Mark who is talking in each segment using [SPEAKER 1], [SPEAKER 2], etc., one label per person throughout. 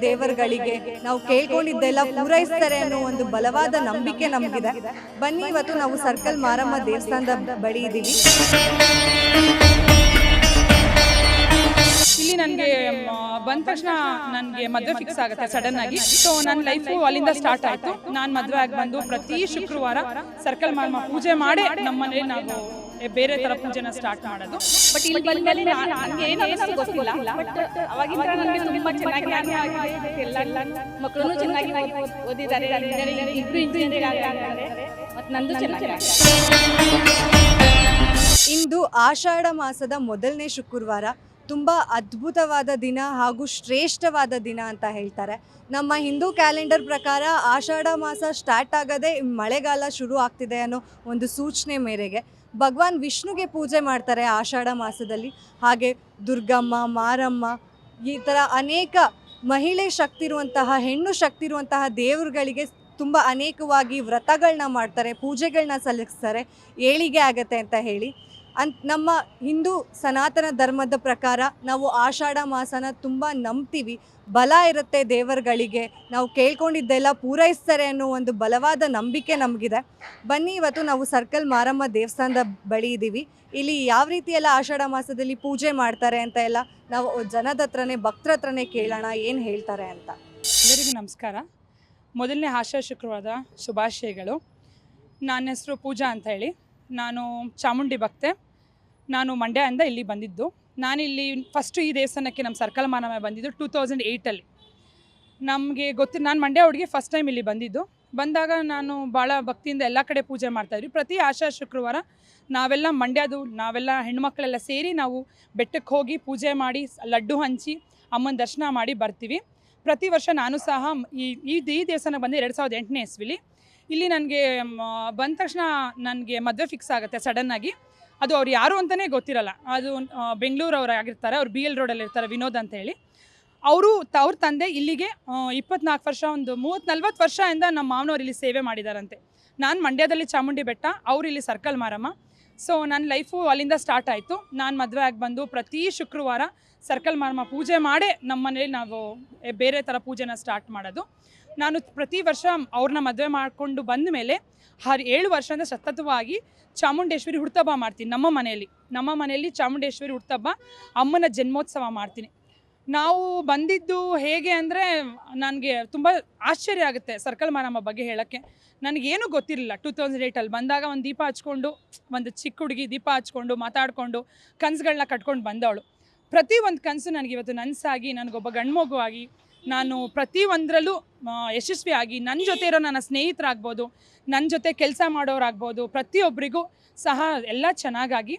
[SPEAKER 1] ದೇವರುಗಳಿಗೆ. ನಾವು ಕೇಳ್ಕೊಂಡಿದ್ದೆಲ್ಲ ಪೂರೈಸ್ತಾರೆ ಅನ್ನೋ ಒಂದು ಬಲವಾದ ನಂಬಿಕೆ ನಮಗಿದೆ. ಬನ್ನಿ, ಇವತ್ತು ನಾವು ಸರ್ಕಲ್ ಮಾರಮ್ಮ ದೇವಸ್ಥಾನದ ಬಳಿ ಇದ್ದೀವಿ.
[SPEAKER 2] ಇಲ್ಲಿ ನನಗೆ ಬಂದ ತಕ್ಷಣ ನನಗೆ ಮದುವೆ ಫಿಕ್ಸ್ ಆಗುತ್ತೆ ಸಡನ್ ಆಗಿ. ಸೊ ನನ್ನ ಲೈಫು ಅಲ್ಲಿಂದ ಸ್ಟಾರ್ಟ್ ಆಯಿತು. ನಾನು ಮದುವೆ ಆಗಿ ಬಂದು ಪ್ರತಿ ಶುಕ್ರವಾರ ಸರ್ಕಲ್ ಮಾರಮ್ಮ ಪೂಜೆ ಮಾಡಿ ನಮ್ಮ ಮನೇಲಿ ನಾವು ಬೇರೆ ಥರ ಪೂಜೆನ ಸ್ಟಾರ್ಟ್ ಮಾಡೋದು.
[SPEAKER 3] ಬಟ್ ಇಲ್ಲಿ ಬಂದ್ಮೇಲೆ ನನಗೆ ಏನು ಗೊತ್ತಿಲ್ಲ. ಬಟ್ ಅವಾಗಿಂದ ನನಗೆ ತುಂಬ ಚೆನ್ನಾಗಿ ಎಲ್ಲ ಮಕ್ಕಳು ಚೆನ್ನಾಗಿ ಓದಿದ್ದಾರೆ, ಇಬ್ಬರು ಇಂಜಿನಿಯರಿಂಗ್ ಆಗಿದ್ದಾರೆ ಮತ್ತು ನಂದು ಚೆನ್ನಾಗಿ.
[SPEAKER 1] ಇಂದು ಆಷಾಢ ಮಾಸದ ಮೊದಲನೇ ಶುಕ್ರವಾರ. ತುಂಬ ಅದ್ಭುತವಾದ ದಿನ ಹಾಗೂ ಶ್ರೇಷ್ಠವಾದ ದಿನ ಅಂತ ಹೇಳ್ತಾರೆ. ನಮ್ಮ ಹಿಂದೂ ಕ್ಯಾಲೆಂಡರ್ ಪ್ರಕಾರ ಆಷಾಢ ಮಾಸ ಸ್ಟಾರ್ಟ್ ಆಗೋದೇ ಮಳೆಗಾಲ ಶುರು ಆಗ್ತಿದೆ ಅನ್ನೋ ಒಂದು ಸೂಚನೆ ಮೇರೆಗೆ ಭಗವಾನ್ ವಿಷ್ಣುಗೆ ಪೂಜೆ ಮಾಡ್ತಾರೆ ಆಷಾಢ ಮಾಸದಲ್ಲಿ. ಹಾಗೆ ದುರ್ಗಮ್ಮ, ಮಾರಮ್ಮ, ಈ ಥರ ಅನೇಕ ಮಹಿಳೆ ಶಕ್ತಿ ಇರುವಂತಹ, ಹೆಣ್ಣು ಶಕ್ತಿ ಇರುವಂತಹ ದೇವರುಗಳಿಗೆ ತುಂಬ ಅನೇಕವಾಗಿ ವ್ರತಗಳನ್ನ ಮಾಡ್ತಾರೆ, ಪೂಜೆಗಳನ್ನ ಸಲ್ಲಿಸ್ತಾರೆ, ಏಳಿಗೆ ಆಗತ್ತೆ ಅಂತ ಹೇಳಿ. ನಮ್ಮ ಹಿಂದೂ ಸನಾತನ ಧರ್ಮದ ಪ್ರಕಾರ ನಾವು ಆಷಾಢ ಮಾಸನ ತುಂಬ ನಂಬ್ತೀವಿ. ಬಲ ಇರುತ್ತೆ ದೇವರುಗಳಿಗೆ, ನಾವು ಕೇಳ್ಕೊಂಡಿದ್ದೆಲ್ಲ ಪೂರೈಸ್ತಾರೆ ಅನ್ನೋ ಒಂದು ಬಲವಾದ ನಂಬಿಕೆ ನಮಗಿದೆ. ಬನ್ನಿ, ಇವತ್ತು ನಾವು ಸರ್ಕಲ್ ಮಾರಮ್ಮ ದೇವಸ್ಥಾನದ ಬಳಿ ಇದ್ದೀವಿ. ಇಲ್ಲಿ ಯಾವ ರೀತಿ ಎಲ್ಲ ಆಷಾಢ ಮಾಸದಲ್ಲಿ ಪೂಜೆ ಮಾಡ್ತಾರೆ ಅಂತ ಎಲ್ಲ ನಾವು ಜನದ ಹತ್ರನೇ, ಭಕ್ತರ ಹತ್ರನೇ ಕೇಳೋಣ ಏನು ಹೇಳ್ತಾರೆ ಅಂತ.
[SPEAKER 2] ಎಲ್ಲರಿಗೂ ನಮಸ್ಕಾರ. ಮೊದಲನೇ ಆಷಾಢ ಶುಕ್ರವಾರದ ಶುಭಾಶಯಗಳು. ನನ್ನ ಹೆಸರು ಪೂಜಾ ಅಂತ ಹೇಳಿ. ನಾನು ಚಾಮುಂಡಿ ಭಕ್ತೆ. ನಾನು ಮಂಡ್ಯದಿಂದ ಇಲ್ಲಿ ಬಂದಿದ್ದು. ನಾನಿಲ್ಲಿ ಫಸ್ಟು ಈ ದೇವಸ್ಥಾನಕ್ಕೆ ನಮ್ಮ ಸರ್ಕಲ್ ಮಾರಮ್ಮ ಬಂದಿದ್ದು 2008 ನಮಗೆ ನಾನು ಮಂಡ್ಯ ಹುಡುಗಿ ಫಸ್ಟ್ ಟೈಮ್ ಇಲ್ಲಿ ಬಂದಿದ್ದು. ಬಂದಾಗ ನಾನು ಭಾಳ ಭಕ್ತಿಯಿಂದ ಎಲ್ಲ ಕಡೆ ಪೂಜೆ ಮಾಡ್ತಾಯಿದ್ವಿ. ಪ್ರತಿ ಆಷಾಢ ಶುಕ್ರವಾರ ನಾವೆಲ್ಲ ಹೆಣ್ಮಕ್ಳೆಲ್ಲ ಸೇರಿ ನಾವು ಬೆಟ್ಟಕ್ಕೆ ಹೋಗಿ ಪೂಜೆ ಮಾಡಿ, ಲಡ್ಡು ಹಂಚಿ, ಅಮ್ಮನ ದರ್ಶನ ಮಾಡಿ ಬರ್ತೀವಿ. ಪ್ರತಿ ವರ್ಷ ನಾನು ಸಹ ಈ ದೇವಸ್ಥಾನಕ್ಕೆ ಬಂದು 2008ನೇ ಇಸ್ವಿಲಿ. ಇಲ್ಲಿ ನನಗೆ ಬಂದ ತಕ್ಷಣ ನನಗೆ ಮದುವೆ ಫಿಕ್ಸ್ ಆಗುತ್ತೆ ಸಡನ್ನಾಗಿ. ಅದು ಅವ್ರು ಯಾರು ಅಂತಲೇ ಗೊತ್ತಿರಲ್ಲ. ಅದು ಬೆಂಗಳೂರವ್ರು ಆಗಿರ್ತಾರೆ, ಅವ್ರು BL ರೋಡಲ್ಲಿ ಇರ್ತಾರೆ, ವಿನೋದ್ ಅಂತ ಹೇಳಿ. ಅವ್ರ ತಂದೆ ಇಲ್ಲಿಗೆ 24 ವರ್ಷ, ಒಂದು 30-40 ವರ್ಷದಿಂದ ನಮ್ಮ ಮಾವನವ್ರು ಇಲ್ಲಿ ಸೇವೆ ಮಾಡಿದಾರಂತೆ. ನಾನು ಮಂಡ್ಯದಲ್ಲಿ ಚಾಮುಂಡಿ ಬೆಟ್ಟ, ಅವ್ರು ಇಲ್ಲಿ ಸರ್ಕಲ್ ಮಾರಮ್ಮ. ಸೊ ನನ್ನ ಲೈಫು ಅಲ್ಲಿಂದ ಸ್ಟಾರ್ಟ್ ಆಯಿತು. ನಾನು ಮದುವೆ ಆಗಿ ಬಂದು ಪ್ರತಿ ಶುಕ್ರವಾರ ಸರ್ಕಲ್ ಮಾರಮ್ಮ ಪೂಜೆ ಮಾಡಿ ನಮ್ಮ ಮನೇಲಿ ನಾವು ಬೇರೆ ಥರ ಪೂಜೆನ ಸ್ಟಾರ್ಟ್ ಮಾಡೋದು. ನಾನು ಪ್ರತಿ ವರ್ಷ ಅವ್ರನ್ನ ಮದುವೆ ಮಾಡಿಕೊಂಡು ಬಂದ ಮೇಲೆ 7 ವರ್ಷದಿಂದ ಸತತವಾಗಿ ಚಾಮುಂಡೇಶ್ವರಿ ಹುಡ್ತಬ್ಬ ಮಾಡ್ತೀನಿ. ನಮ್ಮ ಮನೆಯಲ್ಲಿ ಚಾಮುಂಡೇಶ್ವರಿ ಹುಡ್ತಬ್ಬ, ಅಮ್ಮನ ಜನ್ಮೋತ್ಸವ ಮಾಡ್ತೀನಿ. ನಾವು ಬಂದಿದ್ದು ಹೇಗೆ ಅಂದರೆ, ನನಗೆ ತುಂಬ ಆಶ್ಚರ್ಯ ಆಗುತ್ತೆ ಸರ್ಕಲ್ ಮಾರಮ್ಮ ಬಗ್ಗೆ ಹೇಳೋಕ್ಕೆ. ನನಗೇನು ಗೊತ್ತಿರಲಿಲ್ಲ. 2008 ಬಂದಾಗ ಒಂದು ದೀಪ ಹಚ್ಕೊಂಡು, ಒಂದು ಚಿಕ್ಕ ಹುಡುಗಿ ದೀಪ ಹಚ್ಕೊಂಡು ಮಾತಾಡಿಕೊಂಡು ಕನಸುಗಳನ್ನ ಕಟ್ಕೊಂಡು ಬಂದವಳು. ಪ್ರತಿಯೊಂದು ಕನಸು ನನಗಿವತ್ತು ನನಸಾಗಿ, ನನಗೊಬ್ಬ ಗಂಡ್ಮಗು ಆಗಿ, ನಾನು ಪ್ರತಿಯೊಂದರಲ್ಲೂ ಯಶಸ್ವಿಯಾಗಿ, ನನ್ನ ಜೊತೆ ಇರೋ ನನ್ನ ಸ್ನೇಹಿತರಾಗ್ಬೋದು, ನನ್ನ ಜೊತೆ ಕೆಲಸ ಮಾಡೋರಾಗ್ಬೋದು, ಪ್ರತಿಯೊಬ್ಬರಿಗೂ ಸಹ ಎಲ್ಲ ಚೆನ್ನಾಗಾಗಿ.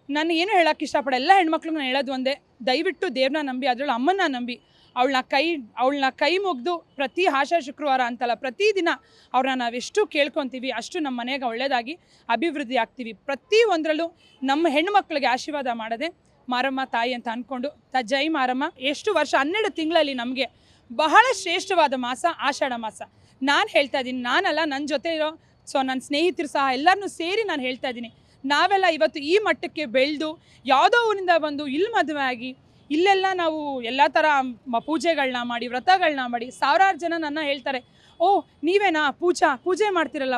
[SPEAKER 2] ನಾನು ಏನು ಹೇಳೋಕ್ಕೆ ಇಷ್ಟಪಡೋ ಎಲ್ಲ ಹೆಣ್ಮಕ್ಳಿಗೆ ನಾನು ಹೇಳೋದು ಒಂದೇ: ದಯವಿಟ್ಟು ದೇವ್ರನ್ನ ನಂಬಿ, ಅದರಲ್ಲೂ ಅಮ್ಮನ್ನ ನಂಬಿ, ಅವಳನ್ನ ಕೈ ಮುಗಿದು ಪ್ರತಿ ಆಷಾಢ ಶುಕ್ರವಾರ ಅಂತಲ್ಲ, ಪ್ರತಿದಿನ ಅವ್ರನ್ನ ನಾವೆಷ್ಟು ಕೇಳ್ಕೊತೀವಿ ಅಷ್ಟು ನಮ್ಮ ಮನೆಗೆ ಒಳ್ಳೆಯದಾಗಿ ಅಭಿವೃದ್ಧಿ ಆಗ್ತೀವಿ. ಪ್ರತಿಯೊಂದರಲ್ಲೂ ನಮ್ಮ ಹೆಣ್ಣುಮಕ್ಳಿಗೆ ಆಶೀರ್ವಾದ ಮಾಡೋದೆ ಮಾರಮ್ಮ ತಾಯಿ ಅಂತ ಅಂದ್ಕೊಂಡು ಜೈ ಮಾರಮ್ಮ. ಎಷ್ಟು ವರ್ಷ 12 ತಿಂಗಳಲ್ಲಿ ನಮಗೆ ಬಹಳ ಶ್ರೇಷ್ಠವಾದ ಮಾಸ ಆಷಾಢ ಮಾಸ. ನಾನು ಹೇಳ್ತಾ ಇದ್ದೀನಿ, ನಾನಲ್ಲ, ನನ್ನ ಜೊತೆ ಇರೋ ನನ್ನ ಸ್ನೇಹಿತರು ಸಹ ಎಲ್ಲರನ್ನೂ ಸೇರಿ ನಾನು ಹೇಳ್ತಾ ಇದ್ದೀನಿ, ನಾವೆಲ್ಲ ಇವತ್ತು ಈ ಮಟ್ಟಕ್ಕೆ ಬೆಳೆದು ಯಾವುದೋ ಊರಿಂದ ಬಂದು ಇಲ್ಲಿ ಮದುವೆ ಆಗಿ ಇಲ್ಲೆಲ್ಲ ನಾವು ಎಲ್ಲ ಥರ ಪೂಜೆಗಳನ್ನ ಮಾಡಿ, ವ್ರತಗಳನ್ನ ಮಾಡಿ, ಸಾವಿರಾರು ಜನ ನನ್ನ ಹೇಳ್ತಾರೆ, ಓ ನೀವೇನಾ ಪೂಜೆ ಮಾಡ್ತಿರಲ್ಲ,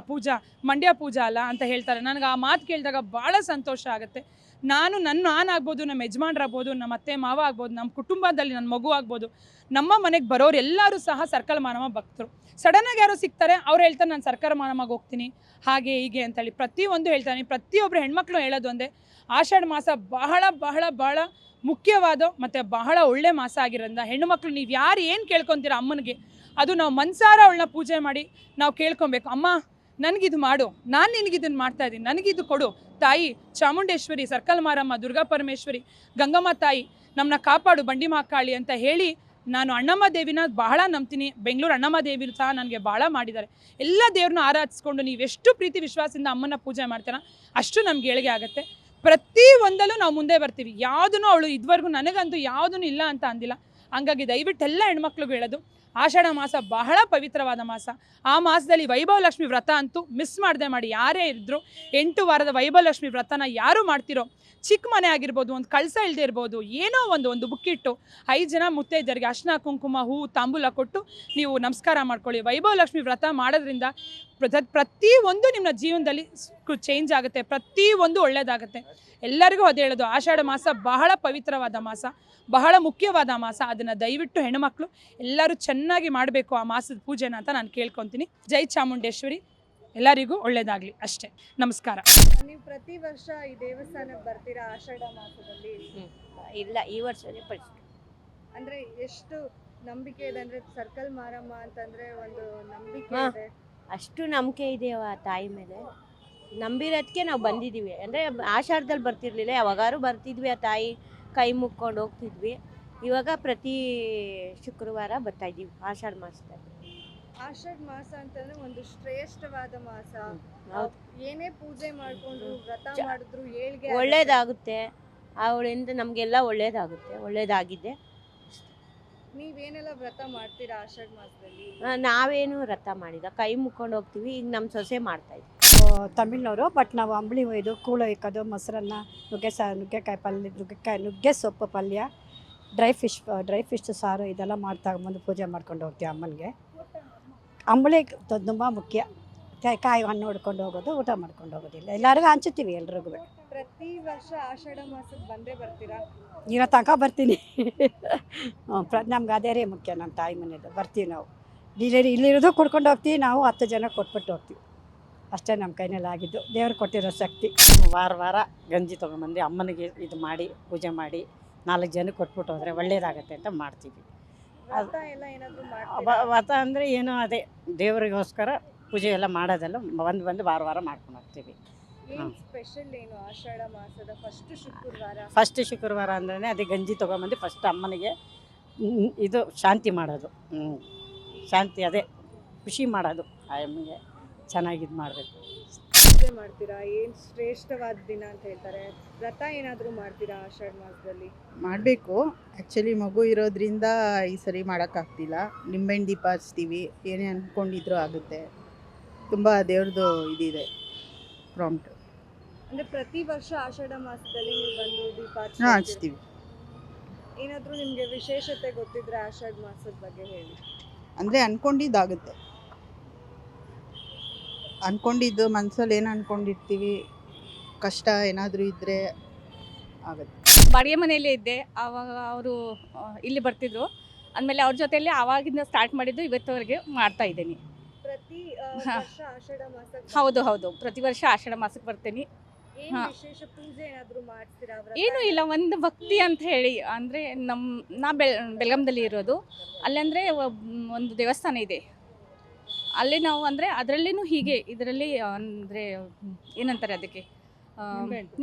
[SPEAKER 2] ಮಂಡ್ಯ ಪೂಜಾ ಅಲ್ಲ ಅಂತ ಹೇಳ್ತಾರೆ. ನನಗೆ ಆ ಮಾತು ಕೇಳಿದಾಗ ಭಾಳ ಸಂತೋಷ ಆಗುತ್ತೆ. ನಾನಾಗ್ಬೋದು, ನಮ್ಮ ಯಜಮಾನ್ರಾಗ್ಬೋದು, ನಮ್ಮ ಅತ್ತೆ ಮಾವ ಆಗ್ಬೋದು, ನಮ್ಮ ಕುಟುಂಬದಲ್ಲಿ ನನ್ನ ಮಗು ಆಗ್ಬೋದು, ನಮ್ಮ ಮನೆಗೆ ಬರೋರು ಎಲ್ಲರೂ ಸಹ ಸರ್ಕಲ್ ಮಾರಮ್ಮ ಭಕ್ತರು. ಸಡನ್ನಾಗಿ ಯಾರೋ ಸಿಗ್ತಾರೆ, ಅವ್ರು ಹೇಳ್ತಾರೆ ನಾನು ಸರ್ಕಲ್ ಮಾರಮ್ಮಗೆ ಹೋಗ್ತೀನಿ, ಹಾಗೆ ಹೀಗೆ ಅಂತೇಳಿ ಪ್ರತಿಯೊಂದು ಹೇಳ್ತಾನೆ. ಪ್ರತಿಯೊಬ್ಬರು ಹೆಣ್ಮಕ್ಳು ಹೇಳೋದು ಒಂದೇ: ಆಷಾಢ ಮಾಸ ಬಹಳ ಬಹಳ ಬಹಳ ಮುಖ್ಯವಾದ ಮತ್ತು ಬಹಳ ಒಳ್ಳೆ ಮಾಸ ಆಗಿರೋದ್ರಿಂದ ಹೆಣ್ಣುಮಕ್ಳು ನೀವು ಯಾರು ಏನು ಕೇಳ್ಕೊತೀರ ಅಮ್ಮನಿಗೆ, ಅದು ನಾವು ಮನಸಾರ ಅವಳನ್ನ ಪೂಜೆ ಮಾಡಿ ನಾವು ಕೇಳ್ಕೊಬೇಕು. ಅಮ್ಮ ನನಗಿದು ಮಾಡು, ನಾನು ನಿನಗಿದನ್ನು ಮಾಡ್ತಾಯಿದ್ದೀನಿ, ನನಗಿದು ಕೊಡು ತಾಯಿ ಚಾಮುಂಡೇಶ್ವರಿ, ಸರ್ಕಲ್ ಮಾರಮ್ಮ, ದುರ್ಗಾ ಪರಮೇಶ್ವರಿ, ಗಂಗಮ್ಮ ತಾಯಿ ನಮ್ಮನ್ನ ಕಾಪಾಡು, ಬಂಡಿ ಮಹಾಕಾಳಿ ಅಂತ ಹೇಳಿ ನಾನು ಅಣ್ಣಮ್ಮ ದೇವಿನ ಬಹಳ ನಂಬ್ತೀನಿ. ಬೆಂಗಳೂರು ಅಣ್ಣಮ್ಮ ದೇವಿ ಸಹ ನನಗೆ ಭಾಳ ಮಾಡಿದ್ದಾರೆ. ಎಲ್ಲ ದೇವ್ರನ್ನ ಆರಾಧಿಸ್ಕೊಂಡು ನೀವೆಷ್ಟು ಪ್ರೀತಿ ವಿಶ್ವಾಸದಿಂದ ಅಮ್ಮನ ಪೂಜೆ ಮಾಡ್ತೀರ ಅಷ್ಟು ನಮ್ಗೆ ಏಳಿಗೆ ಆಗುತ್ತೆ. ಪ್ರತಿ ಒಂದಲ್ಲೂ ನಾವು ಮುಂದೆ ಬರ್ತೀವಿ. ಯಾವುದೂ ಅವಳು ಇದುವರೆಗೂ ನನಗಂತೂ ಯಾವುದೂ ಇಲ್ಲ ಅಂತ ಅಂದಿಲ್ಲ. ಹಂಗಾಗಿ ದಯವಿಟ್ಟು ಎಲ್ಲ ಹೆಣ್ಮಕ್ಳಿಗೂ ಹೇಳೋದು, ಆಷಾಢ ಮಾಸ ಬಹಳ ಪವಿತ್ರವಾದ ಮಾಸ. ಆ ಮಾಸದಲ್ಲಿ ವೈಭವಲಕ್ಷ್ಮಿ ವ್ರತ ಅಂತೂ ಮಿಸ್ ಮಾಡದೆ ಮಾಡಿ. ಯಾರೇ ಇದ್ದರೂ 8 ವಾರದ ವೈಭವಲಕ್ಷ್ಮಿ ವ್ರತನ ಯಾರು ಮಾಡ್ತಿರೋ, ಚಿಕ್ಕ ಮನೆ ಆಗಿರ್ಬೋದು, ಒಂದು ಕಳಸ ಇಲ್ಲದೆ ಇರ್ಬೋದು, ಏನೋ ಒಂದು ಬುಕ್ಕಿಟ್ಟು 5 ಜನ ಮುತ್ತೈದರಿಗೆ ಅರ್ಶಿನ ಕುಂಕುಮ ಹೂವು ತಾಂಬೂಲ ಕೊಟ್ಟು ನೀವು ನಮಸ್ಕಾರ ಮಾಡ್ಕೊಳ್ಳಿ. ವೈಭವಲಕ್ಷ್ಮಿ ವ್ರತ ಮಾಡೋದ್ರಿಂದ ಪ್ರತಿಯೊಂದು ನಿಮ್ಮ ಜೀವನದಲ್ಲಿ ಚೇಂಜ್ ಆಗುತ್ತೆ, ಪ್ರತಿಯೊಂದು ಒಳ್ಳೆಯದಾಗುತ್ತೆ. ಎಲ್ಲರಿಗೂ ಅದೇ ಹೇಳೋದು, ಆಷಾಢ ಮಾಸ ಬಹಳ ಪವಿತ್ರವಾದ ಮಾಸ, ಬಹಳ ಮುಖ್ಯವಾದ ಮಾಸ. ಅದನ್ನು ದಯವಿಟ್ಟು ಹೆಣ್ಣುಮಕ್ಕಳು ಎಲ್ಲರೂ ಚೆನ್ನಾಗಿ ಮಾಡಬೇಕು ಆ ಮಾಸದ ಪೂಜೆನ ಅಂತ ನಾನು ಕೇಳ್ಕೊತೀನಿ. ಜೈ ಚಾಮುಂಡೇಶ್ವರಿ, ಎಲ್ಲರಿಗೂ ಒಳ್ಳೆಯದಾಗಲಿ ಅಷ್ಟೇ. ನಮಸ್ಕಾರ.
[SPEAKER 1] ನೀವು ಪ್ರತಿ ವರ್ಷ ಈ ದೇವಸ್ಥಾನಕ್ಕೆ ಬರ್ತೀರಾ ಆಷಾಢ ಮಾಸದಲ್ಲಿ?
[SPEAKER 4] ಇಲ್ಲ, ಈ ವರ್ಷನೇ ಫಸ್ಟ್.
[SPEAKER 1] ಅಂದ್ರೆ ಎಷ್ಟು ನಂಬಿಕೆ ಇದೆ ಅಂದ್ರೆ ಸರ್ಕಲ್ ಮಾರಮ್ಮ ಅಂತಂದ್ರೆ ಒಂದು ನಂಬಿಕೆ
[SPEAKER 4] ಹಾ.
[SPEAKER 1] ಇದೆ.
[SPEAKER 4] ಅಷ್ಟು ನಂಬಿಕೆ ಇದೆ ಆ ತಾಯಿ ಮೇಲೆ. ನಂಬಿರೋದಕ್ಕೆ ನಾವು ಬಂದಿದ್ದೀವಿ. ಅಂದರೆ ಆಷಾಢದಲ್ಲಿ ಬರ್ತಿರ್ಲಿಲ್ಲ, ಯಾವಾಗಾರು ಬರ್ತಿದ್ವಿ, ಆ ತಾಯಿ ಕೈ ಮುಕ್ಕೊಂಡು ಹೋಗ್ತಿದ್ವಿ. ಇವಾಗ ಪ್ರತಿ ಶುಕ್ರವಾರ ಬರ್ತಾ ಇದ್ದೀವಿ ಆಷಾಢ ಮಾಸದಲ್ಲಿ.
[SPEAKER 1] ಆಷಾಢ ಮಾಸ ಅಂತಂದ್ರೆ ಒಂದು ಶ್ರೇಷ್ಠವಾದ ಮಾಸ.
[SPEAKER 4] ಹೌದು.
[SPEAKER 1] ಏನೇ ಪೂಜೆ ಮಾಡ್ಕೊಂಡ್ರು ವ್ರತ
[SPEAKER 4] ಚ-
[SPEAKER 1] ಮಾಡಿದ್ರು ಏಳ್ಗೆ
[SPEAKER 4] ಒಳ್ಳೇದಾಗುತ್ತೆ, ಅವಳಿಂದ ನಮಗೆಲ್ಲ ಒಳ್ಳೇದಾಗುತ್ತೆ, ಒಳ್ಳೇದಾಗಿದೆ.
[SPEAKER 1] ನೀವೇನೆಲ್ಲ ವ್ರತ ಮಾಡ್ತೀರಾ ಆಷಾಢ ಮಾಸದಲ್ಲಿ?
[SPEAKER 4] ನಾವೇನು ವ್ರತ ಮಾಡಿದ, ಕೈ ಮುಕ್ಕೊಂಡು ಹೋಗ್ತೀವಿ. ಈಗ ನಮ್ಮ ಸೊಸೆ ಮಾಡ್ತಾ ಇದ್ವಿ.
[SPEAKER 5] ತಮಿಳ್ನವರು. ಬಟ್ ನಾವು ಅಂಬಳಿ ಒಯ್ದು ಕೂಳು ಇಕ್ಕೋದು, ಮೊಸರನ್ನ, ನುಗ್ಗೆಕಾಯಿ ಪಲ್ಯ, ನುಗ್ಗೆ ಸೊಪ್ಪು ಪಲ್ಯ, ಡ್ರೈ ಫಿಶ್ ಸಾರು ಇದೆಲ್ಲ ಮಾಡಿ ತಗೊಂಬಂದು ಪೂಜೆ ಮಾಡ್ಕೊಂಡು ಹೋಗ್ತೀವಿ ಅಮ್ಮನಿಗೆ. ಅಂಬಳಿ ತುಂಬ ಮುಖ್ಯ. ಕಾಯಿ ಹಣ್ಣು ಹೊಡ್ಕೊಂಡು ಹೋಗೋದು, ಊಟ ಮಾಡ್ಕೊಂಡು ಹೋಗೋದಿಲ್ಲ, ಎಲ್ಲರಿಗೂ ಹಂಚುತ್ತೀವಿ ಎಲ್ರಿಗೂ.
[SPEAKER 1] ಪ್ರತಿ ವರ್ಷ ಆಷಾಢ ಮಾಸಕ್ಕೆ ಬಂದೇ ಬರ್ತೀರಾ?
[SPEAKER 5] ಇರೋ ತನಕ ಬರ್ತೀನಿ. ನಮ್ಗೆ ಅದೇ ರೀ ಮುಖ್ಯ, ನಮ್ಮ ತಾಯಿ ಮನೆಯದು ಬರ್ತೀವಿ ನಾವು. ಇಲ್ಲಿರೋದು ಕೊಡ್ಕೊಂಡು ಹೋಗ್ತೀವಿ, ನಾವು 10 ಜನ ಕೊಟ್ಬಿಟ್ಟು ಹೋಗ್ತೀವಿ. ಅಷ್ಟೇ ನಮ್ಮ ಕೈನಲ್ಲಿ ಆಗಿದ್ದು, ದೇವ್ರು ಕೊಟ್ಟಿರೋ ಶಕ್ತಿ.
[SPEAKER 6] ವಾರ ಗಂಜಿ ತೊಗೊಂಬಂದು ಅಮ್ಮನಿಗೆ ಇದು ಮಾಡಿ ಪೂಜೆ ಮಾಡಿ 4 ಜನಕ್ಕೆ ಕೊಟ್ಬಿಟ್ಟು ಹೋದರೆ ಒಳ್ಳೇದಾಗತ್ತೆ ಅಂತ ಮಾಡ್ತೀವಿ.
[SPEAKER 1] ವ್ರತ ಎಲ್ಲ ಏನಾದ್ರು ಮಾಡ್ತೀರಾ?
[SPEAKER 6] ವ್ರತ ಅಂದರೆ ಏನೋ ಅದೇ ದೇವರಿಗೋಸ್ಕರ ಪೂಜೆ ಎಲ್ಲ ಮಾಡೋದೆಲ್ಲ ಬಂದು ವಾರ ಮಾಡ್ಕೊಂಡು ಹೋಗ್ತೀವಿ.
[SPEAKER 1] ಏನ್ ಸ್ಪೆಷಲ್ ಏನು ಆಷಾಢ ಮಾಸದ ಫಸ್ಟ್ ಶುಕ್ರವಾರ?
[SPEAKER 6] ಫಸ್ಟ್ ಶುಕ್ರವಾರ ಅಂದ್ರೆ ಅದೇ ಗಂಜಿ ತೊಗೊಂಬಂದು ಫಸ್ಟ್ ಅಮ್ಮನಿಗೆ ಇದು ಶಾಂತಿ ಮಾಡೋದು. ಶಾಂತಿ ಅದೇ ಖುಷಿ ಮಾಡೋದು, ಆ ಅಮ್ಮನಿಗೆ ಚೆನ್ನಾಗಿದ್ದು ಮಾಡಬೇಕು.
[SPEAKER 1] ಪೂಜೆ ಮಾಡ್ತೀರಾ? ಏನ್ ಶ್ರೇಷ್ಠವಾದ ದಿನ ಅಂತ ಹೇಳ್ತಾರೆ. ವ್ರತ ಏನಾದ್ರು ಮಾಡ್ತೀರಾ ಆಷಾಢ ಮಾಸದಲ್ಲಿ?
[SPEAKER 7] ಮಾಡಬೇಕು. ಆ್ಯಕ್ಚುಲಿ ಮಗು ಇರೋದ್ರಿಂದ ಈ ಸರಿ ಮಾಡೋಕ್ಕಾಗ್ತಿಲ್ಲ. ನಿಂಬೆಹಣ್ಣು ದೀಪ ಹಚ್ತೀವಿ, ಏನೇ ಅಂದ್ಕೊಂಡಿದ್ರು ಆಗುತ್ತೆ. ತುಂಬ ದೇವ್ರದ್ದು ಇದಿದೆ ಪ್ರಾಂಪ್ಟ್.
[SPEAKER 1] ಅಂದ್ರೆ ಪ್ರತಿ ವರ್ಷ ಆಷಾಢ ಮಾಸದಲ್ಲಿ ನೀವು ಬಂದು ದೀಪ
[SPEAKER 7] ಹಾಂ
[SPEAKER 1] ಹಚ್ತೀರಾ?
[SPEAKER 7] ಹಚ್ತೀವಿ.
[SPEAKER 1] ಏನಾದ್ರೂ ನಿಮ್ಗೆ ವಿಶೇಷತೆ ಗೊತ್ತಿದ್ರೆ ಆಷಾಢ ಮಾಸದ ಬಗ್ಗೆ ಹೇಳಿ.
[SPEAKER 7] ಅಂದರೆ ಅಂದ್ಕೊಂಡಿದ್ದಾಗುತ್ತೆ. ಅಂದ್ಕೊಂಡಿದ್ದು ಮನಸ್ಸಲ್ಲಿ ಏನು ಅಂದ್ಕೊಂಡಿರ್ತೀವಿ, ಕಷ್ಟ ಏನಾದರೂ ಇದ್ದರೆ ಆಗುತ್ತೆ.
[SPEAKER 3] ಬಾಡಿಗೆ ಮನೆಯಲ್ಲೇ ಇದ್ದೆ, ಆವಾಗ ಅವರು ಇಲ್ಲಿ ಬರ್ತಿದ್ರು. ಅಂದಮೇಲೆ ಅವ್ರ ಜೊತೆಯಲ್ಲಿ ಆವಾಗಿಂದ ಸ್ಟಾರ್ಟ್ ಮಾಡಿದ್ದು ಇವತ್ತವರೆಗೆ ಮಾಡ್ತಾ ಇದ್ದೀನಿ.
[SPEAKER 1] ಪ್ರತಿ
[SPEAKER 3] ಹಾ.
[SPEAKER 1] ವರ್ಷ ಆಷಾಢ ಮಾಸಕ್ಕೆ
[SPEAKER 3] ಹೌದು, ಪ್ರತಿ ವರ್ಷ ಆಷಾಢ ಮಾಸಕ್ಕೆ ಬರ್ತೀನಿ.
[SPEAKER 1] ಏನ್
[SPEAKER 3] ಹಾ.
[SPEAKER 1] ವಿಶೇಷ ಪೂಜೆ ಏನಾದ್ರು ಮಾಡ್ತೀರಾ? ವ್ರತ
[SPEAKER 3] ಏನೂ ಇಲ್ಲ, ಒಂದು ಭಕ್ತಿ ಅಂತ ಹೇಳಿ. ಅಂದರೆ ನಾ ಬೆಳಗಾಂದಲ್ಲಿ ಇರೋದು. ಅಲ್ಲಂದರೆ ಒಂದು ದೇವಸ್ಥಾನ ಇದೆ, ಅಲ್ಲಿ ನಾವು ಅಂದರೆ ಅದರಲ್ಲಿನೂ ಹೀಗೆ ಇದರಲ್ಲಿ ಅಂದರೆ ಏನಂತಾರೆ ಅದಕ್ಕೆ,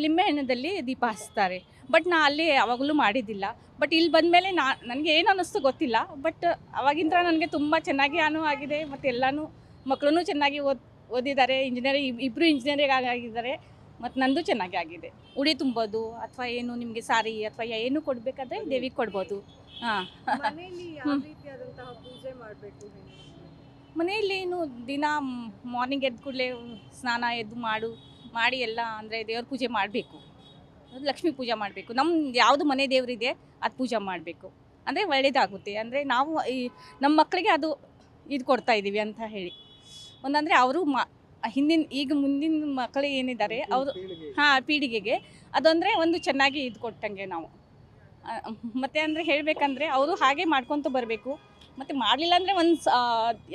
[SPEAKER 3] ಲಿಂಬೆಹಣ್ಣದಲ್ಲಿ ದೀಪ ಹಚ್ತಾರೆ. ಬಟ್ ನಾ ಅಲ್ಲಿ ಯಾವಾಗಲೂ ಮಾಡಿದ್ದಿಲ್ಲ. ಬಟ್ ಇಲ್ಲಿ ಬಂದಮೇಲೆ ನನಗೆ ಏನು ಅನ್ನಿಸ್ತು ಗೊತ್ತಿಲ್ಲ. ಬಟ್ ಅವಾಗಿಂದ ನನಗೆ ತುಂಬ ಚೆನ್ನಾಗಿ ಆಗಿದೆ. ಮತ್ತು ಎಲ್ಲನೂ ಮಕ್ಕಳು ಚೆನ್ನಾಗಿ ಓದಿದ್ದಾರೆ, ಇಂಜಿನಿಯರಿಂಗ್, ಇಬ್ಬರು ಇಂಜಿನಿಯರಿಂಗ್ ಆಗಿದ್ದಾರೆ. ಮತ್ತು ನಂದು ಚೆನ್ನಾಗಿ ಆಗಿದೆ. ಉಡಿ ತುಂಬೋದು ಅಥವಾ ಏನು ನಿಮಗೆ ಸಾರಿ ಅಥವಾ ಏನು ಕೊಡಬೇಕಾದ್ರೆ ದೇವಿಗೆ ಕೊಡ್ಬೋದು. ಹಾಂ,
[SPEAKER 1] ಮನೆಯಲ್ಲಿ ಯಾವ ರೀತಿಯಾದಂತಹ ಪೂಜೆ ಮಾಡಬೇಕು?
[SPEAKER 3] ಮನೆಯಲ್ಲಿ ಏನು ದಿನ ಮಾರ್ನಿಂಗ್ ಎದ್ದ ಕೂಡಲೇ ಸ್ನಾನ ಮಾಡಿ ಎಲ್ಲ ಅಂದರೆ ದೇವ್ರ ಪೂಜೆ ಮಾಡಬೇಕು, ಲಕ್ಷ್ಮೀ ಪೂಜೆ ಮಾಡಬೇಕು. ಯಾವುದು ಮನೆ ದೇವರಿದೆ ಅದು ಪೂಜೆ ಮಾಡಬೇಕು, ಅಂದರೆ ಒಳ್ಳೆಯದಾಗುತ್ತೆ. ಅಂದರೆ ನಾವು ನಮ್ಮ ಮಕ್ಕಳಿಗೆ ಅದು ಇದು ಕೊಡ್ತಾ ಇದ್ದೀವಿ ಅಂತ ಹೇಳಿ. ಒಂದಂದರೆ ಅವರು ಈಗ ಮುಂದಿನ ಮಕ್ಕಳು ಏನಿದ್ದಾರೆ ಅವರು ಪೀಳಿಗೆಗೆ ಅದು ಅಂದರೆ ಒಂದು ಚೆನ್ನಾಗಿ ಇದು ಕೊಟ್ಟಂಗೆ ನಾವು. ಮತ್ತು ಅಂದರೆ ಹೇಳಬೇಕಂದ್ರೆ ಅವರು ಹಾಗೆ ಮಾಡ್ಕೊತ ಬರಬೇಕು. ಮತ್ತು ಮಾಡಲಿಲ್ಲ ಅಂದರೆ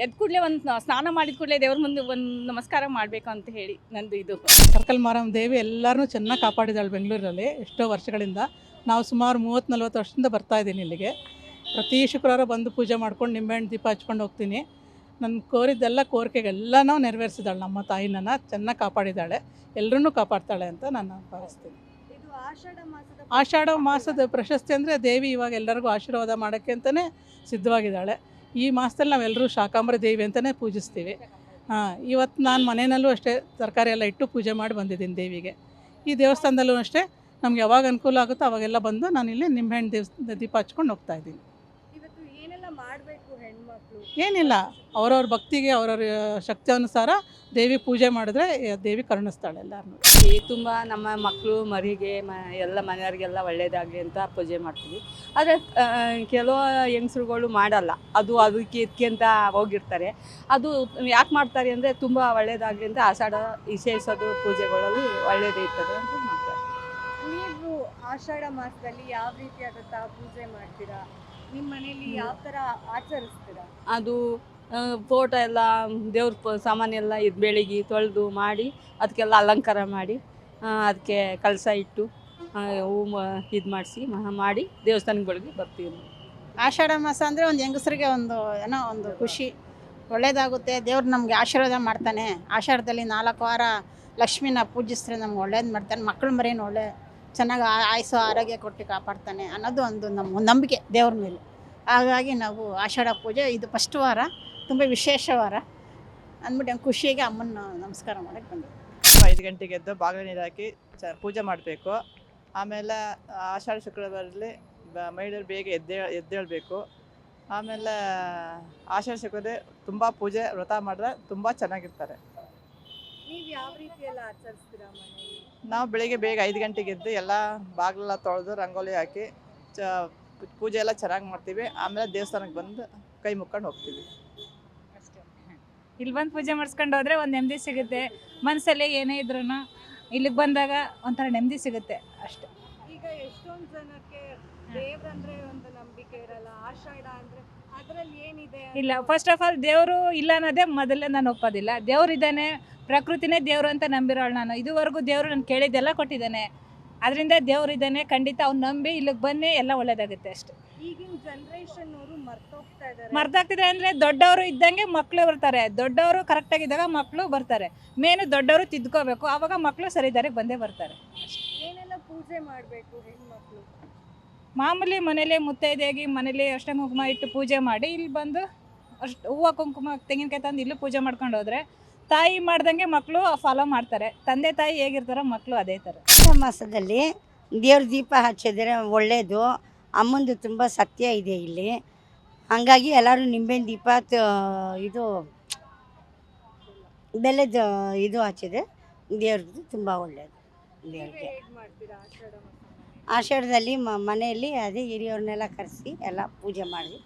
[SPEAKER 3] ಎದ್ದು ಕೂಡಲೇ ಒಂದು ಸ್ನಾನ ಮಾಡಿದ ಕೂಡಲೇ ದೇವ್ರ ಮುಂದೆ ಒಂದು ನಮಸ್ಕಾರ ಮಾಡಬೇಕು ಅಂತ ಹೇಳಿ ನಂದು ಇದು.
[SPEAKER 8] ಸರ್ಕಲ್ ಮಾರಮ್ಮ ದೇವಿ ಎಲ್ಲರನ್ನೂ ಚೆನ್ನಾಗಿ ಕಾಪಾಡಿದಾಳೆ ಬೆಂಗಳೂರಲ್ಲಿ ಎಷ್ಟೋ ವರ್ಷಗಳಿಂದ. ನಾವು ಸುಮಾರು 30-40 ವರ್ಷದಿಂದ ಬರ್ತಾ ಇದ್ದೀನಿ ಇಲ್ಲಿಗೆ. ಪ್ರತಿ ಶುಕ್ರವಾರ ಬಂದು ಪೂಜೆ ಮಾಡ್ಕೊಂಡು ನಿಂಬೆಹಣ್ಣು ದೀಪ ಹಚ್ಕೊಂಡು ಹೋಗ್ತೀನಿ. ನನ್ನ ಕೋರಿದ್ದೆಲ್ಲ ಕೋರಿಕೆಗೆಲ್ಲನೂ ನೆರವೇರಿಸಿದಾಳೆ ನಮ್ಮ ತಾಯಿ. ನನ್ನ ಚೆನ್ನಾಗಿ ಕಾಪಾಡಿದ್ದಾಳೆ, ಎಲ್ಲರನ್ನೂ ಕಾಪಾಡ್ತಾಳೆ ಅಂತ ನಾನು ಭಾವಿಸ್ತೀನಿ.
[SPEAKER 1] ಇದು ಆಷಾಢ ಮಾಸದ
[SPEAKER 8] ಆಷಾಢ ಮಾಸದ ಪ್ರಶಸ್ತಿ ಅಂದರೆ ದೇವಿ ಇವಾಗ ಎಲ್ಲರಿಗೂ ಆಶೀರ್ವಾದ ಮಾಡೋಕ್ಕೆ ಅಂತಲೇ ಸಿದ್ಧವಾಗಿದ್ದಾಳೆ. ಈ ಮಾಸದಲ್ಲಿ ನಾವೆಲ್ಲರೂ ಶಾಕಾಂಬರಿ ದೇವಿ ಅಂತಲೇ ಪೂಜಿಸ್ತೀವಿ. ಇವತ್ತು ನಾನು ಮನೆಯಲ್ಲೂ ಅಷ್ಟೇ ತರಕಾರಿ ಎಲ್ಲ ಇಟ್ಟು ಪೂಜೆ ಮಾಡಿ ಬಂದಿದ್ದೀನಿ ದೇವಿಗೆ. ಈ ದೇವಸ್ಥಾನದಲ್ಲೂ ಅಷ್ಟೇ ನಮ್ಗೆ ಯಾವಾಗ ಅನುಕೂಲ ಆಗುತ್ತೋ ಅವಾಗೆಲ್ಲ ಬಂದು ನಾನಿಲ್ಲಿ ನಿಂಬೆಹಣ್ಣು ದೀಪ ಹಚ್ಕೊಂಡು ಹೋಗ್ತಾಯಿದ್ದೀನಿ.
[SPEAKER 1] ಇವತ್ತು ಏನೆಲ್ಲ ಮಾಡಬೇಕು ಹೆಣ್ಮಕ್ಳು?
[SPEAKER 8] ಏನಿಲ್ಲ, ಅವ್ರವ್ರ ಭಕ್ತಿಗೆ ಅವ್ರವ್ರ ಶಕ್ತಿ ಅನುಸಾರ ದೇವಿ ಪೂಜೆ ಮಾಡಿದ್ರೆ ದೇವಿ ಕರುಣಿಸ್ತಾಳೆ ಎಲ್ಲರನ್ನೂ.
[SPEAKER 3] ತುಂಬ ನಮ್ಮ ಮಕ್ಕಳು ಮರಿಗೆ ಎಲ್ಲ ಮನೆಯವ್ರಿಗೆಲ್ಲ ಒಳ್ಳೇದಾಗಲಿ ಅಂತ ಪೂಜೆ ಮಾಡ್ತೀವಿ. ಆದರೆ ಕೆಲವು ಹೆಂಗಸ್ರುಗಳು ಮಾಡಲ್ಲ, ಅದು ಅದಕ್ಕೆ ಇದಕ್ಕೆ ಅಂತ ಹೋಗಿರ್ತಾರೆ. ಅದು ಯಾಕೆ ಮಾಡ್ತಾರೆ ಅಂದರೆ ತುಂಬ ಒಳ್ಳೇದಾಗಲಿ ಅಂತ ಆಷಾಢ ವಿಶೇಷದ ಪೂಜೆಗಳಲ್ಲಿ ಒಳ್ಳೇದಿರ್ತದೆ ಅಂತ ಮಾಡ್ತಾರೆ.
[SPEAKER 1] ನೀವು ಆಷಾಢ ಮಾಸದಲ್ಲಿ ಯಾವ ರೀತಿಯಾದಂತಹ ಪೂಜೆ ಮಾಡ್ತೀರಾ? ನಿಮ್ಮ ಮನೆಯಲ್ಲಿ ಯಾವ ತರ ಆಚರಿಸ್ತೀರಾ?
[SPEAKER 3] ಅದು ಫೋಟೋ ಎಲ್ಲ ದೇವ್ರ ಸಾಮಾನೆಲ್ಲ ಇದು ಬೆಳಗ್ಗೆ ತೊಳೆದು ಮಾಡಿ ಅದಕ್ಕೆಲ್ಲ ಅಲಂಕಾರ ಮಾಡಿ ಅದಕ್ಕೆ ಕಳಸ ಇಟ್ಟು ಹೂವು ಇದು ಮಾಡಿಸಿ ಮಾಡಿ ದೇವಸ್ಥಾನಗಳಿಗೆ ಬರ್ತೀವಿ.
[SPEAKER 9] ಆಷಾಢ ಮಾಸ ಅಂದರೆ ಒಂದು ಹೆಂಗಸರಿಗೆ ಒಂದು ಏನೋ ಒಂದು ಖುಷಿ, ಒಳ್ಳೇದಾಗುತ್ತೆ. ದೇವ್ರು ನಮಗೆ ಆಶೀರ್ವಾದ ಮಾಡ್ತಾನೆ. ಆಷಾಢದಲ್ಲಿ 4 ವಾರ ಲಕ್ಷ್ಮಿನ ಪೂಜಿಸಿದ್ರೆ ನಮ್ಗೆ ಒಳ್ಳೇದು ಮಾಡ್ತಾನೆ. ಮಕ್ಕಳು ಮರಿನ ಒಳ್ಳೆ ಚೆನ್ನಾಗಿ ಆಯುಸ್ಸು ಆರೋಗ್ಯ ಕೊಟ್ಟು ಕಾಪಾಡ್ತಾನೆ ಅನ್ನೋದು ಒಂದು ನಮ್ಮ ನಂಬಿಕೆ ದೇವ್ರ ಮೇಲೆ. ಹಾಗಾಗಿ ನಾವು ಆಷಾಢ ಪೂಜೆ ಇದು ಫಸ್ಟ್ ವಾರ, ತುಂಬ ವಿಶೇಷ ವಾರ ಅಂದ್ಬಿಟ್ಟು ಖುಷಿಯಾಗಿ ಅಮ್ಮನ ನಮಸ್ಕಾರ ಮಾಡೋಕ್ಕೆ ಬಂದಿದ್ದೆ.
[SPEAKER 10] 5 ಗಂಟೆಗೆ ಎದ್ದು ಬಾಗಿಲು ನೀರು ಹಾಕಿ ಪೂಜೆ ಮಾಡಬೇಕು. ಆಮೇಲೆ ಆಷಾಢ ಶುಕ್ರವಾರದಲ್ಲಿ ಮಹಿಳೆಯರು ಬೇಗ ಎದ್ದೇಳಬೇಕು. ಆಮೇಲೆ ಆಷಾಢ ಶುಕ್ರವಾರ ತುಂಬ ಪೂಜೆ ವ್ರತ ಮಾಡಿದ್ರೆ ತುಂಬ ಚೆನ್ನಾಗಿರ್ತಾರೆ.
[SPEAKER 1] ನೀವು ಯಾವ ರೀತಿ ಎಲ್ಲ ಆಚರಿಸ್ತೀರಾ ಮನೆಯಲ್ಲಿ?
[SPEAKER 10] ನಾವು ಬೆಳಿಗ್ಗೆ ಬೇಗ 5 ಗಂಟೆಗೆ ಎದ್ದು ಎಲ್ಲ ಬಾಗಿಲೆಲ್ಲ ತೊಳೆದು ರಂಗೋಲಿ ಹಾಕಿ ಪೂಜೆ ಎಲ್ಲ ಚೆನ್ನಾಗಿ ಮಾಡ್ತೀವಿ. ಆಮೇಲೆ ದೇವಸ್ಥಾನಕ್ಕೆ ಬಂದು ಕೈ ಮುಕ್ಕೊಂಡು ಹೋಗ್ತೀವಿ.
[SPEAKER 3] ಇಲ್ಲಿ ಬಂದು ಪೂಜೆ ಮಾಡಿಸ್ಕೊಂಡು ಹೋದ್ರೆ ಒಂದು ನೆಮ್ಮದಿ ಸಿಗುತ್ತೆ. ಮನಸ್ಸಲ್ಲಿ ಏನೇ ಇದ್ರೂ ಇಲ್ಲಿಗೆ ಬಂದಾಗ ಒಂಥರ ನೆಮ್ಮದಿ ಸಿಗುತ್ತೆ ಅಷ್ಟೆ.
[SPEAKER 1] ಈಗ ಎಷ್ಟೊಂದು ಜನಕ್ಕೆ ದೇವ್ರಂದ್ರೆ ಒಂದು ನಂಬಿಕೆ ಇರಲ್ಲ, ಆಷಾಢ ಅಂದ್ರೆ ಅದ್ರಲ್ಲಿ ಏನಿದೆ?
[SPEAKER 3] ಇಲ್ಲ, ಫಸ್ಟ್ ಆಫ್ ಆಲ್ ದೇವರು ಇಲ್ಲ ಅನ್ನೋದೇ ಮೊದಲೇ ನಾನು ಒಪ್ಪೋದಿಲ್ಲ. ದೇವ್ರು ಇದ್ದಾನೆ, ಪ್ರಕೃತಿನೇ ದೇವರು ಅಂತ ನಂಬಿರೋಳು ನಾನು. ಇದುವರೆಗೂ ದೇವರು ನಾನು ಕೇಳಿದ್ದೆಲ್ಲ ಕೊಟ್ಟಿದ್ದಾನೆ. ಅದರಿಂದ ದೇವ್ರು ಇದ್ದಾನೆ, ಖಂಡಿತ ಅವ್ನು ನಂಬಿ ಇಲ್ಲಿಗೆ ಬನ್ನಿ, ಎಲ್ಲ ಒಳ್ಳೇದಾಗುತ್ತೆ ಅಷ್ಟೆ.
[SPEAKER 1] ಈಗಿನ ಜನರೇಷನ್ ಅವರು ಮರ್ತೋಗ್ತಾ ಇದ್ದಾರೆ.
[SPEAKER 3] ಮರ್ತಾಗ್ತಿದೆ ಅಂದರೆ ದೊಡ್ಡವರು ಇದ್ದಂಗೆ ಮಕ್ಕಳು ಬರ್ತಾರೆ. ದೊಡ್ಡವರು ಕರೆಕ್ಟಾಗಿದ್ದಾಗ ಮಕ್ಕಳು ಬರ್ತಾರೆ. ಮೇನು ದೊಡ್ಡವರು ತಿದ್ಕೋಬೇಕು, ಆವಾಗ ಮಕ್ಕಳು ಸರಿದಾರಿಗೆ ಬಂದೇ ಬರ್ತಾರೆ.
[SPEAKER 1] ಏನೆಲ್ಲ ಪೂಜೆ ಮಾಡಬೇಕು ಹೆಣ್ಮಕ್ಳು?
[SPEAKER 3] ಮಾಮೂಲಿ ಮನೇಲಿ ಮುತ್ತೈದೆಯಾಗಿ ಮನೇಲಿ ಅಷ್ಟೇ ಕುಂಕುಮ ಇಟ್ಟು ಪೂಜೆ ಮಾಡಿ ಇಲ್ಲಿ ಬಂದು ಅಷ್ಟು ಹೂವು ಕುಂಕುಮ ತೆಂಗಿನಕಾಯಿ ತಂದು ಇಲ್ಲೂ ಪೂಜೆ ಮಾಡ್ಕೊಂಡು ಹೋದರೆ ತಾಯಿ ಮಾಡ್ದಂಗೆ ಮಕ್ಕಳು ಫಾಲೋ ಮಾಡ್ತಾರೆ. ತಂದೆ ತಾಯಿ ಹೇಗಿರ್ತಾರೋ ಮಕ್ಕಳು ಅದೇ ಥರ.
[SPEAKER 11] ಮಾಸದಲ್ಲಿ ದೇವ್ರ ದೀಪ ಹಚ್ಚಿದ್ರೆ ಒಳ್ಳೆಯದು. ಅಮ್ಮಂದು ತುಂಬ ಸತ್ಯ ಇದೆ ಇಲ್ಲಿ. ಹಾಗಾಗಿ ಎಲ್ಲರೂ ನಿಂಬೆಹಣ್ಣು ದೀಪ ಇದು ಬೆಲ್ಲದ ಇದು ಹಚ್ಚಿದ್ರೆ ದೇವ್ರದ್ದು ತುಂಬ ಒಳ್ಳೆಯದು. ದೇವ್ರಿಗೆ ಆಷಾಢದಲ್ಲಿ ಮನೆಯಲ್ಲಿ ಅದೇ ಹಿರಿಯವ್ರನ್ನೆಲ್ಲ ಕರೆಸಿ ಎಲ್ಲ ಪೂಜೆ ಮಾಡಿ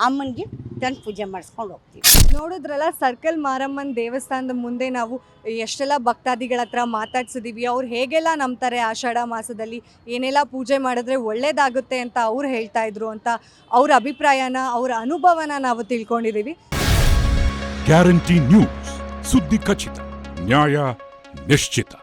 [SPEAKER 11] ಅಮ್ಮನಿಗೆ ತಂದು ಪೂಜೆ ಮಾಡಿಸ್ಕೊಂಡು ಹೋಗ್ತೀವಿ.
[SPEAKER 1] ನೋಡಿದ್ರಲ್ಲ, ಸರ್ಕಲ್ ಮಾರಮ್ಮನ ದೇವಸ್ಥಾನದ ಮುಂದೆ ನಾವು ಎಷ್ಟೆಲ್ಲ ಭಕ್ತಾದಿಗಳ ಹತ್ರ ಮಾತಾಡ್ಸಿದೀವಿ. ಅವ್ರು ಹೇಗೆಲ್ಲ ನಂಬ್ತಾರೆ ಆಷಾಢ ಮಾಸದಲ್ಲಿ ಏನೆಲ್ಲ ಪೂಜೆ ಮಾಡಿದ್ರೆ ಒಳ್ಳೇದಾಗುತ್ತೆ ಅಂತ ಅವ್ರು ಹೇಳ್ತಾ ಇದ್ರು ಅಂತ ಅವ್ರ ಅಭಿಪ್ರಾಯನ, ಅವ್ರ ಅನುಭವನ ನಾವು ತಿಳ್ಕೊಂಡಿದ್ದೀವಿ.
[SPEAKER 12] ಗ್ಯಾರಂಟಿ ನ್ಯೂಸ್, ಸುದ್ದಿ ಖಚಿತ, ನ್ಯಾಯ ನಿಶ್ಚಿತ.